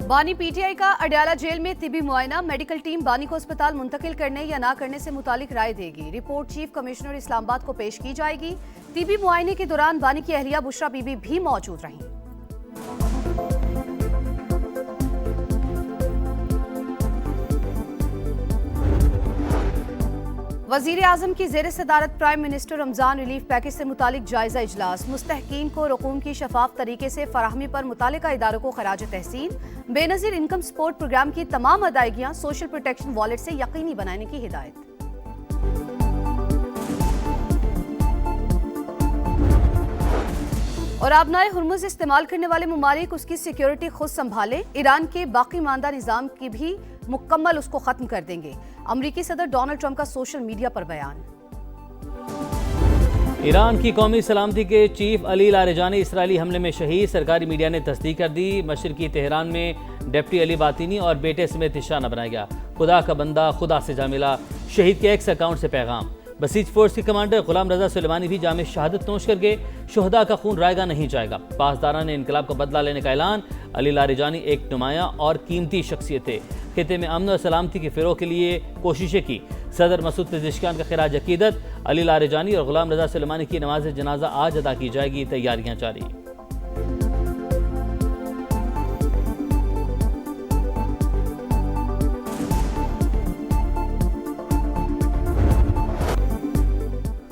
बानी पीटीआई का अडयाला जेल में तिबी मुआयना। मेडिकल टीम बानी को अस्पताल मुंतकिल करने या ना करने से मुतालिक राय देगी। रिपोर्ट चीफ कमिश्नर इस्लामाबाद को पेश की जाएगी। तिबी मुआयने के दौरान बानी की अहलिया बुशरा बीबी भी मौजूद रहीं। वजीर आजम की जेर सदारत prime minister Ramzan relief package से मुतालिक जायजा इजलास। मुस्तहकीन को रकूम की शफाफ तरीके से फराहमी पर मुतालिका इदारों को खराज तहसीन। बेनजीर इनकम सपोर्ट प्रोग्राम की तमाम अदायगियां सोशल प्रोटेक्शन वॉलेट से यकीनी बनाने की हिदायत। और आबनाए हुर्मुज इस्तेमाल करने वाले ममालिक उसकी सिक्योरिटी खुद संभाले। ईरान के बाकी मानदा निजाम की भी मुकम्मल उसको खत्म कर देंगे। अमरीकी सदर डोनाल्ड ट्रंप का सोशल मीडिया पर बयान। ईरान की कौमी सलामती के चीफ अली लारेजानी इसराइली हमले में शहीद। सरकारी मीडिया ने तस्दीक कर दी। मशरकी तेहरान में डिप्टी अली बातिनी और बेटे समेत निशाना बनाया गया। खुदा का बंदा खुदा से जा मिला, शहीद के एक्स अकाउंट से पैगाम। बसीज फोर्स के कमांडर गुलाम रजा सुलेमानी भी जामे शहादत नोश कर गए। शुहदा का खून रायगा नहीं जाएगा, पासदारान इनकलाब का बदला लेने का ऐलान। अली लारेजानी एक नुमाया और कीमती शख्सियत थे। खिते में अमन और सलामती के फ़रोग़ के लिए कोशिशें की। सदर मसूद पेज़ेश्कियान का खिराज अकीदत। अली लारेजानी और गुलाम रजा सुलेमानी की नमाज जनाजा आज अदा की जाएगी, तैयारियां जारी।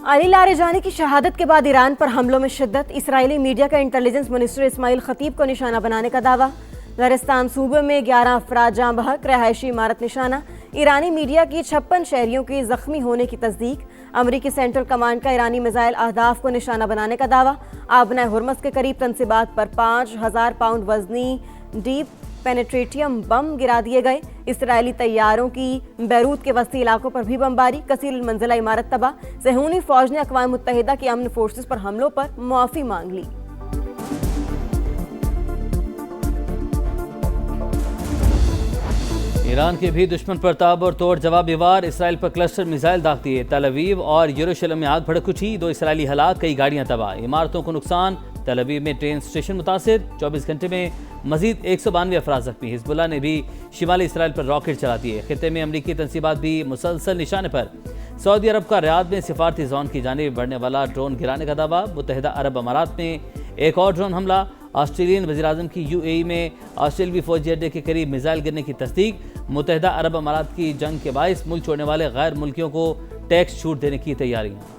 अली लारेजानी की शहादत के बाद ईरान पर हमलों में शिद्दत। इसराइली मीडिया का इंटेलिजेंस मिनिस्टर इस्माइल खतीब को निशाना बनाने का दावा। लरिस्तान सूबे में 11 अफराद जाँ बहक, रहायशी इमारत निशाना। ईरानी मीडिया की 56 शहरियों के जख्मी होने की तस्दीक। अमरीकी सेंट्रल कमांड का ईरानी मिसाइल अहदाफ को निशाना बनाने का दावा। आबना हुर्मस के करीब तनसीबात पर 5000 पाउंड वजनी डीप पेनेट्रेटियम बम गिरा दिए गए। इसराइली तैयारों की बैरूत के वस्ती इलाकों पर भी बमबारी। कसीर मंजिला इमारत तबाह। सेहूनी फौज ने अक़वाम मुत्तहिदा की अमन फोर्सेस पर हमलों पर मुआफ़ी मांग ली। ईरान के भी दुश्मन पर ताबड़ तोड़ जवाबी वार। इसराइल पर क्लस्टर मिसाइल दाग दिए। तल अवीव और यरूशलेम में आग भड़क उठी। 2 इसराइली हलाक, कई गाड़ियां तबाह, इमारतों को नुकसान। तल अवीव में ट्रेन स्टेशन मुतासिर। 24 घंटे में मजीद 192 अफराद जख्मी। हिजबुल्लाह ने भी शिमाली इसराइल पर रॉकेट चला दिए। खिते में अमरीकी तनसीबात भी मुसलसल निशाने पर। सऊदी अरब का रियाद में सिफारती जोन की जानिब बढ़ने वाला ड्रोन गिराने का दावा। मुत्तहिदा अरब अमारात में एक और ड्रोन हमला। ऑस्ट्रेलियन वज़ीर-ए-आज़म की यूएई में ऑस्ट्रेलवी फौजी अड्डे के करीब मिसाइल गिरने की तस्दीक। मुत्तहिदा अरब अमारात की जंग के बाइस मुल्क छोड़ने वाले गैर मुल्कियों को टैक्स छूट देने की तैयारियां।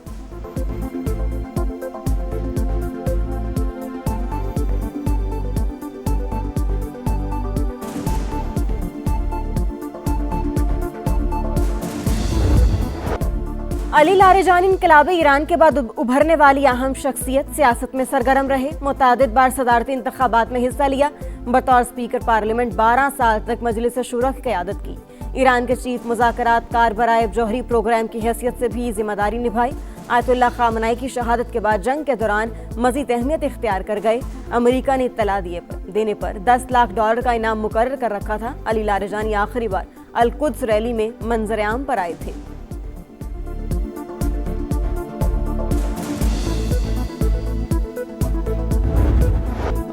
अली लारेजानी इनकलाब ईरान के बाद उभरने वाली अहम शख्सियत, सियासत में सरगर्म रहे। मुतादिद बार सदारती इंतखाबात में हिस्सा लिया। बतौर स्पीकर पार्लियामेंट 12 साल तक मजलिस शूरा की क़यादत की। ईरान के चीफ मुज़ाकरात कार बराए जौहरी प्रोग्राम की हैसियत से भी जिम्मेदारी निभाई। आयतुल्लाह ख़ामनई की शहादत के बाद जंग के दौरान मज़ीद अहमियत इख्तियार कर गए। अमेरिका ने इत्तला देने पर $10 लाख का इनाम मुकर्रर कर रखा था। अली लारेजानी आखिरी बार अल-कुद्स रैली में मंजर-ए-आम पर आए थे।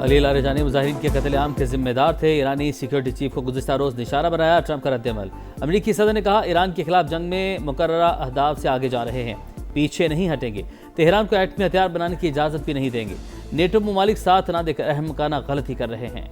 अली लारेजानी मुजाहिरीन के कत्ल-ए-आम के जिम्मेदार थे। ईरानी सिक्योरिटी चीफ को गुज़िश्ता रोज़ निशाना बनाया। ट्रंप का रद्द-ए-अमल। अमरीकी सदर ने कहा ईरान के खिलाफ जंग में मुकर्ररा अहदाफ से आगे जा रहे हैं, पीछे नहीं हटेंगे। तेहरान को एटमी हथियार बनाने की इजाज़त भी नहीं देंगे। नेटो ममालिक साथ न देकर अहमकाना गलती कर रहे हैं।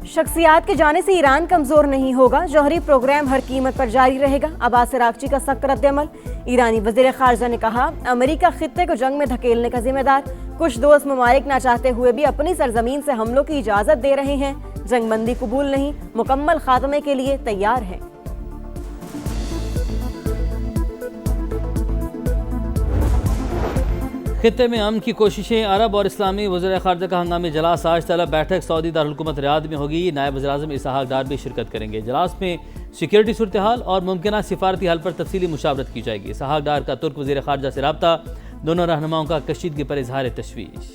शख्सियात के जाने से ईरान कमजोर नहीं होगा। जौहरी प्रोग्राम हर कीमत पर जारी रहेगा। अब्बास अरागची का सख्त रद्द-ए-अमल। ईरानी वज़ीर ख़ारजा ने कहा अमेरिका खित्ते को जंग में धकेलने का जिम्मेदार। कुछ दोस्त ममालिक ना चाहते हुए भी अपनी सरजमीन से हमलों की इजाज़त दे रहे हैं। जंगबंदी कबूल नहीं, मुकम्मल खात्मे के लिए तैयार है। खित्ते में अमन की कोशिशें। अरब और इस्लामी वज़ीर ख़ारजा का हंगामी इजलास। आज तलब बैठक सऊदी दारुल-हुकूमत रियाद में होगी। नायब वज़ीर-ए-आज़म इसहाक डार भी शिरकत करेंगे। इजलास में सिक्योरिटी सूरत हाल और मुमकिन सिफारती हल पर तफसीली मुशावरत की जाएगी। इसहाक डार का तुर्क वज़ीर ख़ारजा से रब्ता। दोनों रहनुमाओं का कशीदगी पर इजहार तशवीश।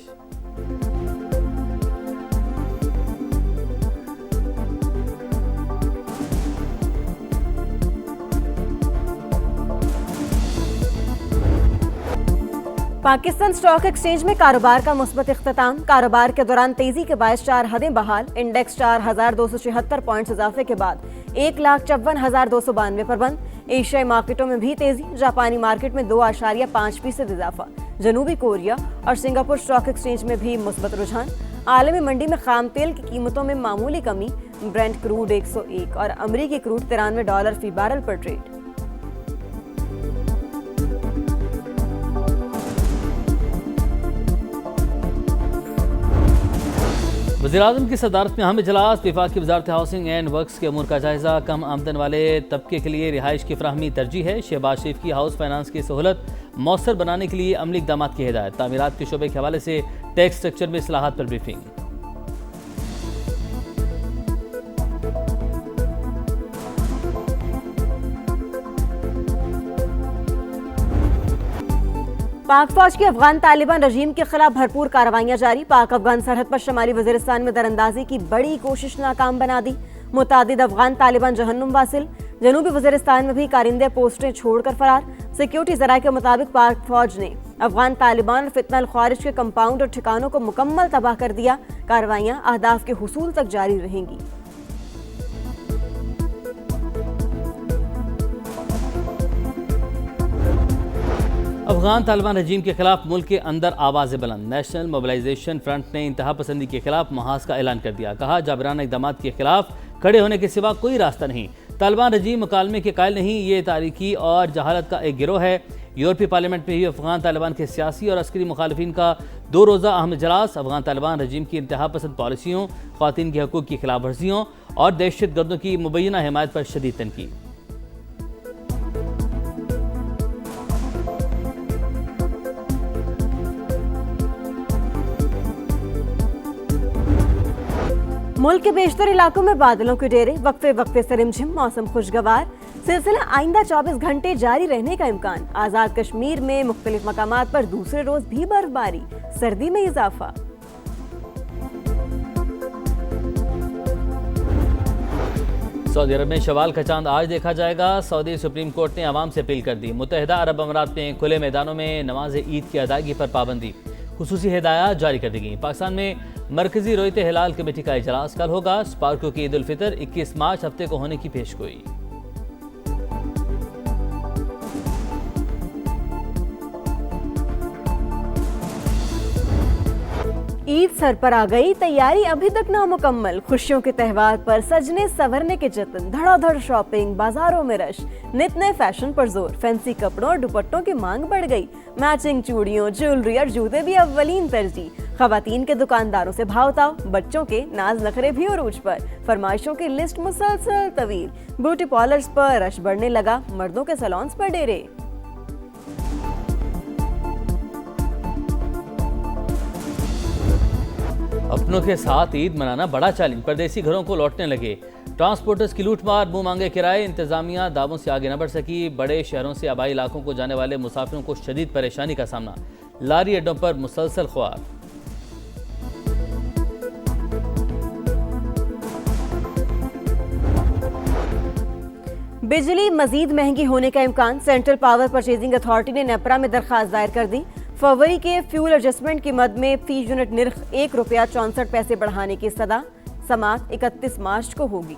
पाकिस्तान स्टॉक एक्सचेंज में कारोबार का मुस्बत इख्तिताम। कारोबार के दौरान तेजी के बायस 4 हदें बहाल। इंडेक्स 4,276 पॉइंट्स इजाफे के बाद 1,54,292 पर बंद। एशियाई मार्केटों में भी तेजी। जापानी मार्केट में 2.5% इजाफा। जनूबी कोरिया और सिंगापुर स्टॉक एक्सचेंज में भी मुस्बत रुझान। आलमी मंडी में खाम तेल की कीमतों में मामूली कमी। ब्रेंट क्रूड 101 और अमरीकी क्रूड $93 फी बैरल पर ट्रेड। वज़ीर-ए-आज़म की सदारत में अहम इजलास। वफाक की वज़ारत हाउसिंग एंड वर्क्स के अमूर का जायजा। कम आमदन वाले तबके के लिए रिहाइश की फराहमी तरजीह है। शहबाज शरीफ की हाउस फाइनेंस की सहूलत मौसर बनाने के लिए अमली इक़दाम की हिदायत। तामीरात के शोबे के हवाले से टैक्स स्ट्रक्चर में इस्लाहात पर ब्रीफिंग। पाक फौज की अफगान तालिबान रजीम के खिलाफ भरपूर कार्रवाइयां जारी। पाक अफगान सरहद पर शुमाली वजीरिस्तान में दरअंदाजी की बड़ी कोशिश नाकाम बना दी। मुतादिद अफगान तालिबान जहन्नुम वासिल। जनूबी वजीरिस्तान में भी कारिंदे पोस्टें छोड़कर फरार। सिक्योरिटी जराये के मुताबिक पाक फौज ने अफगान तालिबान और फितना ख्वारिज के कंपाउंड और ठिकानों को मुकम्मल तबाह कर दिया। कार्रवाइयां अहदाफ के हुसूल तक जारी रहेंगी। अफगान तालिबान रजीम के खिलाफ मुल्क के अंदर आवाज़ बुलंद। नेशनल मोबिलाइजेशन फ्रंट ने इंतहा पसंदी के खिलाफ महाज का ऐलान कर दिया। कहा, जाबराना इक़दाम के खिलाफ खड़े होने के सिवा कोई रास्ता नहीं। तालिबान रजीम मुकालमे के कायल नहीं, ये तारीकी और जहालत का एक गिरोह है। यूरोपीय पार्लियामेंट में भी अफगान तालिबान के सियासी और अस्करी मुखालिफिन का 2 रोज़ा अहम इजलास। अफगान तालिबान रजीम की इंतहा पसंद पॉलिसियों, ख़वातीन के हकूक़ की खिलाफ वर्जियों और दहशत गर्दों की मुबैना हिमायत पर शदीद तनकीद। मुल्क के बेशतर इलाकों में बादलों के डेरे। वक्फे वक्फे से रिमझिम, मौसम खुशगवार। सिलसिला आइंदा 24 घंटे जारी रहने का इम्कान। आजाद कश्मीर में मुख्तलिफ मकामात पर दूसरे रोज भी बर्फबारी। सर्दी में इजाफा। सऊदी अरब में शवाल का चांद आज देखा जाएगा। सऊदी सुप्रीम कोर्ट ने अवाम से अपील कर दी। मुत्तहिदा अरब अमारात में खुले मैदानों में नमाज ईद की अदायगी पर पाबंदी। खुसूसी हिदायत जारी कर दी गई। पाकिस्तान में मरकजी रोयत हिलाल कमेटी का इजलास कल होगा। स्पार्को की ईद उल फितर 21 मार्च हफ्ते को होने की पेशगोई। ईद सर पर आ गई, तैयारी अभी तक नामुकम्मल। खुशियों के त्यौहार पर सजने संवरने के जतन। धड़ाधड़ शॉपिंग, बाजारों में रश। नित नए फैशन पर जोर। फैंसी कपड़ों और दुपट्टों की मांग बढ़ गई। मैचिंग चूड़ियों, ज्वेलरी और जूते भी अव्वलीन तरजीह। खवातीन के दुकानदारों से भावताव। बच्चों के नाज नखरे भी उरूज पर। फरमाइशों की लिस्ट मुसलसल तवील। ब्यूटी पार्लर्स पर रश बढ़ने लगा। मर्दों के सैलून्स पर डेरे। अपनों के साथ ईद मनाना बड़ा चैलेंज। परदेसी घरों को लौटने लगे। ट्रांसपोर्टर्स की लूटमार, मुंह मांगे किराए। इंतजामिया दावों से आगे न बढ़ सकी। बड़े शहरों से आबाई इलाकों को जाने वाले मुसाफिरों को शदीद परेशानी का सामना। लारी अड्डों पर मुसलसल ख्वार। बिजली मजीद महंगी होने का इम्कान। सेंट्रल पावर परचेजिंग अथॉरिटी ने नेपरा में दरखास्त दायर कर दी। फरवरी के फ्यूल एडजस्टमेंट की मद में फी यूनिट निर्ख ₹1.64 बढ़ाने की सदा। समाअत 31 मार्च को होगी।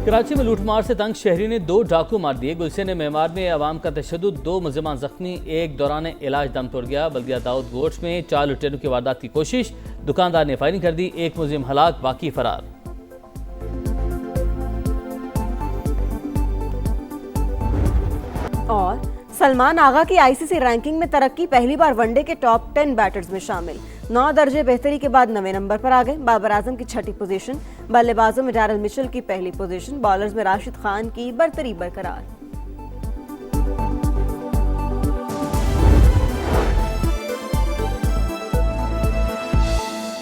कराची में लूटमार से तंग शहरी ने 2 डाकू मार दिए। गुलशन मेमार में अवाम का तशद्दुद, 2 मुलजिमान जख्मी। एक दौरान इलाज दम तोड़ गया। बल्दिया दाऊद गोट्स में 4 लुटेरों की वारदात की कोशिश। दुकानदार ने फायरिंग कर दी। 1 मुलजिम हलाक, बाकी फरार। और सलमान आगा की आईसीसी रैंकिंग में तरक्की। पहली बार वनडे के टॉप 10 बैटर्स में शामिल। 9 दर्जे बेहतरी के बाद 9वें नंबर पर आ गए। बाबर आजम की 6ठी पोजीशन। बल्लेबाजों में डैरल मिचेल की पहली पोजीशन। बॉलर्स में राशिद खान की बरतरी बरकरार।